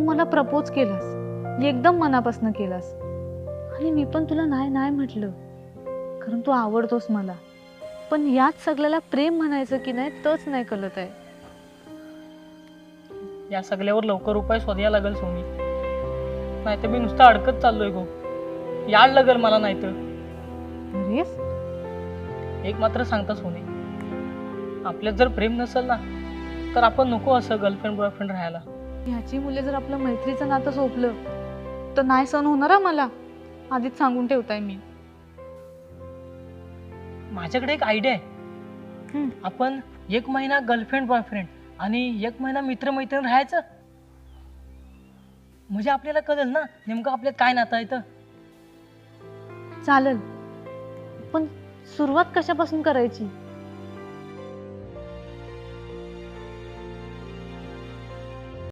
मला प्रपोज केलास, एकदम मनापासून केलास, आणि मी पण तुला नाही नाही म्हटलं, कारण तू आवडतोस मला. पण याच सगळ्याला प्रेम म्हणायचं की नाही तोच नाही कळत आहे. या सगळ्यावर लवकर उपाय शोधायला लागेल सोनी, नाहीतर मी नुसतं अडकत चाललोय गो. याड लागेल मला नाहीतर. अरेस, एक मात्र सांगता सोनी, आपल्यात जर प्रेम नसेल ना तर आपण नको असं गर्लफ्रेंड बॉयफ्रेंड राहायला. ह्याची मुले जर आपलं मैत्रीचं नातं सोपलं तर नाही सहन होणार हा मला. आधीच सांगून ठेवताय मी. माझ्याकडे एक आयडिया आहे. आपण 1 महिना गर्लफ्रेंड बॉयफ्रेंड आणि 1 महिना मित्रमैत्रीण राहायचं. म्हणजे आपल्याला कळेल ना नेमकं आपल्यात काय नातं आहे. तर चालेल, पण सुरुवात कशापासून करायची?